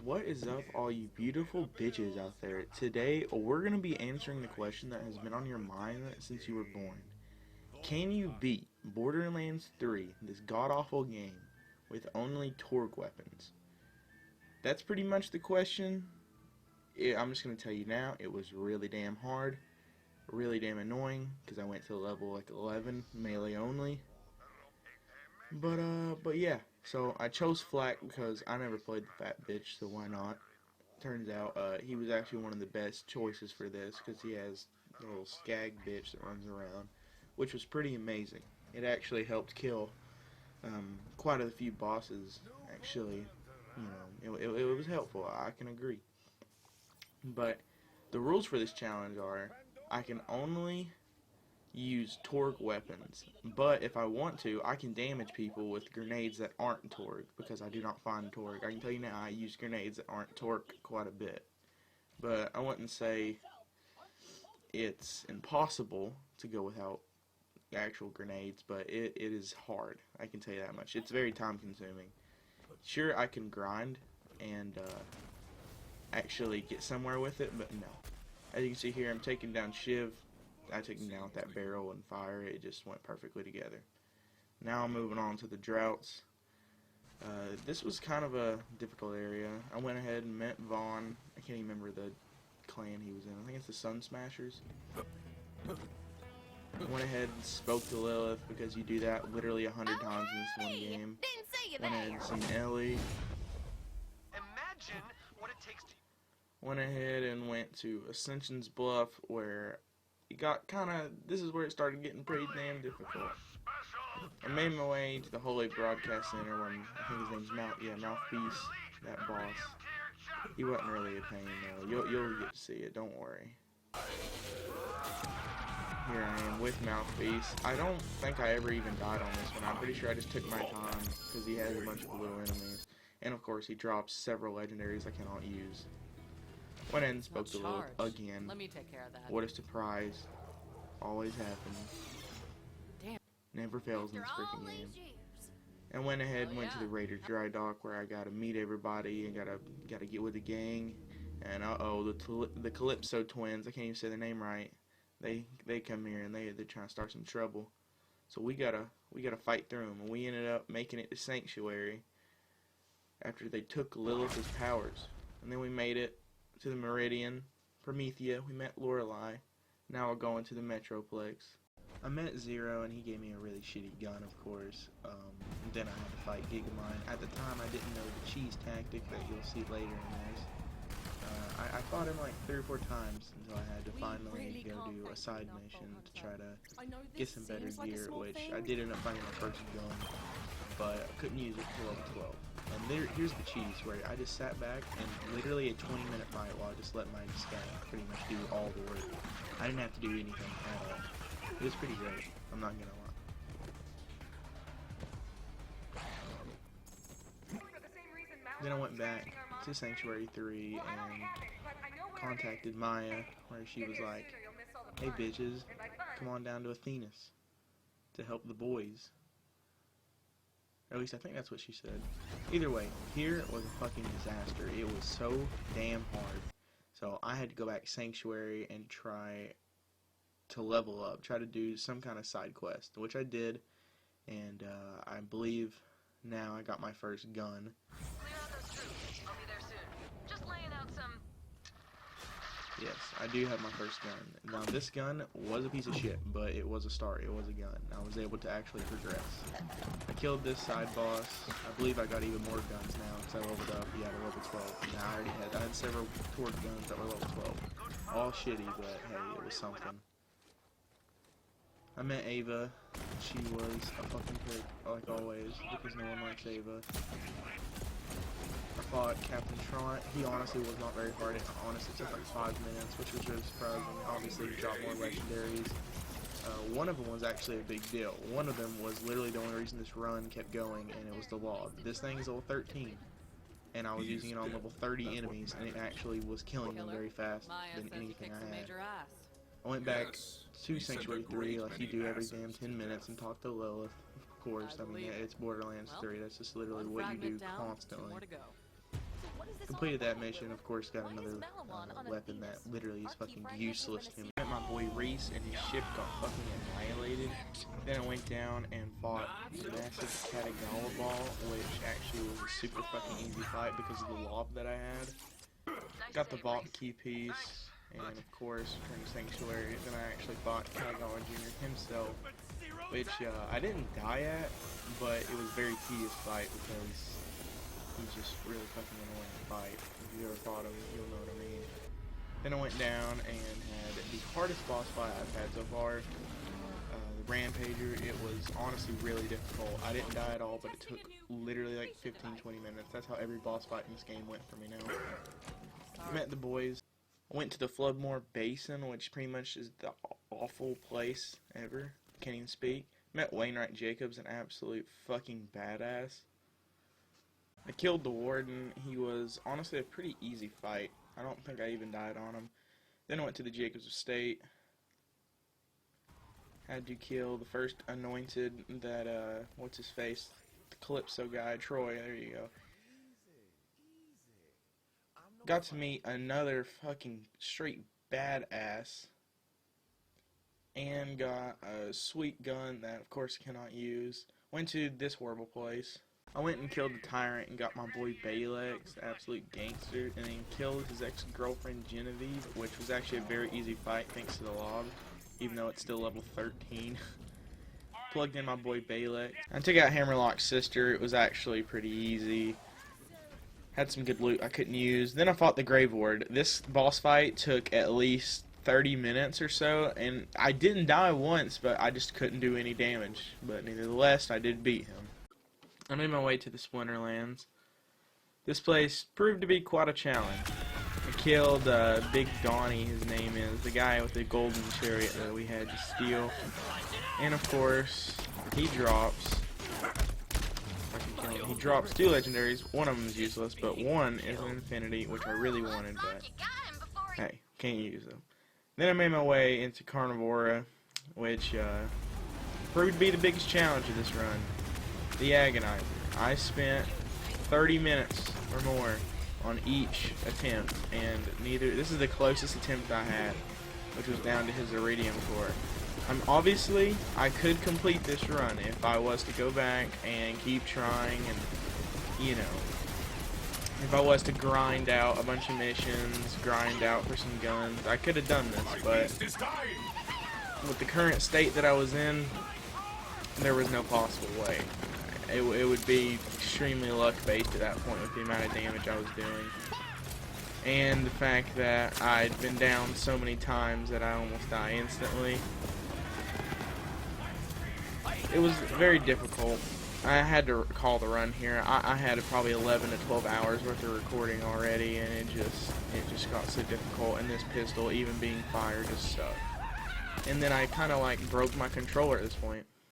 What is up, all you beautiful bitches out there? Today, we're going to be answering the question that has been on your mind since you were born. Can you beat Borderlands 3, this god-awful game, with only Torgue weapons? That's pretty much the question. I'm just going to tell you now, it was really damn hard, really damn annoying, because I went to level like 11, melee only. But yeah, so I chose Flak because I never played the fat bitch, so why not? Turns out, he was actually one of the best choices for this, because he has the little skag bitch that runs around, which was pretty amazing. It actually helped kill, quite a few bosses, actually. You know, it was helpful, I can agree. But, the rules for this challenge are, I can only use Torgue weapons, but if I want to, I can damage people with grenades that aren't Torgue, because I do not find Torgue. I can tell you now, I use grenades that aren't Torgue quite a bit, but I wouldn't say it's impossible to go without actual grenades, but it is hard, I can tell you that much. It's very time consuming. Sure, I can grind and actually get somewhere with it, but no. As you can see here, I'm taking down Shiv. I took him down with that barrel and fire. It just went perfectly together. Now I'm moving on to the droughts. This was kind of a difficult area. I went ahead and met Vaughn. I can't even remember the clan he was in. I think it's the Sun Smashers. I went ahead and spoke to Lilith because you do that literally 100 times in this one game. Didn't see you Went ahead there. and seen Ellie. Imagine what it takes to... Went ahead and went to Ascension's Bluff, where it got this is where it started getting pretty damn difficult. I made my way to the Holy Broadcast Center when, I think his name's Mouthpiece, that boss. He wasn't really a pain though. You'll get to see it, don't worry. Here I am with Mouthpiece. I don't think I ever even died on this one. I'm pretty sure I just took my time, because he has a bunch of little enemies. And of course he drops several legendaries I cannot use. Went in and spoke to Lilith again. Let me take care of that. What a surprise. Always happens. Damn. Never fails in this After all freaking these game. years. And went ahead and went to yeah. the Raider Dry Dock, where I gotta meet everybody and gotta get with the gang. And the Calypso twins, I can't even say their name right. They come here and they're trying to start some trouble. So we gotta fight through them, and we ended up making it to Sanctuary after they took Lilith's powers. And then we made it to the Meridian, Promethea. We met Lorelei. Now we're going to the Metroplex. I met Zero, and he gave me a really shitty gun, of course. Then I had to fight Gigamine. At the time, I didn't know the cheese tactic that you'll see later in this. I fought him like 3 or 4 times until I had to finally go do a side mission to try to get some better gear, which I did end up finding my first gun, but I couldn't use it till level 12. And here's the cheese, where I just sat back and literally a 20-minute fight while I just let my scat pretty much do all the work. I didn't have to do anything at all. It was pretty great, I'm not gonna lie. Then I went back to Sanctuary 3 and contacted Maya, where she was like, "Hey bitches, come on down to Athenas to help the boys." Or at least I think that's what she said. Either way, here was a fucking disaster. It was so damn hard. So I had to go back to Sanctuary and try to level up, try to do some kind of side quest, which I did, and I believe now I got my first gun. Clear out those troops. I'll be there soon. Just laying out some... Yes, I do have my first gun. Now this gun was a piece of shit, but it was a start. It was a gun. I was able to actually progress. I killed this side boss. I believe I got even more guns now because I leveled up. Yeah, to level 12. Now I had several Torgue guns that were level 12. All shitty, but hey, it was something. I met Ava. She was a fucking prick, like always, because no one likes Ava. I fought Captain Trant. He honestly was not very hard. It honestly took like 5 minutes, which was really surprising. Obviously, he dropped more legendaries. One of them was actually a big deal. One of them was literally the only reason this run kept going, and it was the log. This thing is level 13, and I was using it on level 30 enemies, and it actually was killing them very fast than anything I had. I went back to Sanctuary 3 like you do every damn 10 minutes and talk to Lilith. Of course, I mean, it's Borderlands 3. That's just literally what you do constantly. Completed that mission, of course, got another weapon that literally is fucking useless to me. Met my boy Reese, and his ship got fucking annihilated. Then I went down and fought Massive Katagawa Ball, which actually was a super fucking easy fight because of the lob that I had. Got the vault key piece, and of course, turned to Sanctuary. Then I actually fought Katagawa Jr. himself, which I didn't die at, but it was a very tedious fight because he's just really fucking annoying to fight. If you ever fought him, you'll know what I mean. Then I went down and had the hardest boss fight I've had so far. The Rampager. It was honestly really difficult. I didn't die at all, but it took literally like 15-20 minutes. That's how every boss fight in this game went for me now. Met the boys. I went to the Floodmore Basin, which pretty much is the awful place ever. Can't even speak. Met Wainwright Jacobs, an absolute fucking badass. I killed the Warden. He was honestly a pretty easy fight. I don't think I even died on him. Then I went to the Jacobs Estate. Had to kill the first anointed that, what's his face? The Calypso guy, Troy, there you go. Got to meet another fucking straight badass. And got a sweet gun that, of course, I cannot use. Went to this horrible place. I went and killed the Tyrant and got my boy Balex, the absolute gangster, and then killed his ex-girlfriend Genevieve, which was actually a very easy fight thanks to the lob, even though it's still level 13. Plugged in my boy Balex. I took out Hammerlock's sister. It was actually pretty easy. Had some good loot I couldn't use. Then I fought the Grave Ward. This boss fight took at least 30 minutes or so, and I didn't die once, but I just couldn't do any damage. But nevertheless, I did beat him. I made my way to the Splinterlands. This place proved to be quite a challenge. I killed Big Donnie, his name is, the guy with the golden chariot that we had to steal. And of course, he drops. He drops 2 legendaries. One of them is useless, but one is an infinity, which I really wanted, but hey, can't use them. Then I made my way into Carnivora, which proved to be the biggest challenge of this run. The Agonizer. I spent 30 minutes or more on each attempt, and this is the closest attempt I had, which was down to his Iridium Core. Obviously, I could complete this run if I was to go back and keep trying, and, you know, if I was to grind out a bunch of missions, grind out for some guns, I could have done this, but with the current state that I was in, there was no possible way. It would be extremely luck-based at that point with the amount of damage I was doing. And the fact that I'd been down so many times that I almost die instantly. It was very difficult. I had to call the run here. I had probably 11 to 12 hours worth of recording already, and it just got so difficult, and this pistol, even being fired, just sucked. And then I kind of like broke my controller at this point.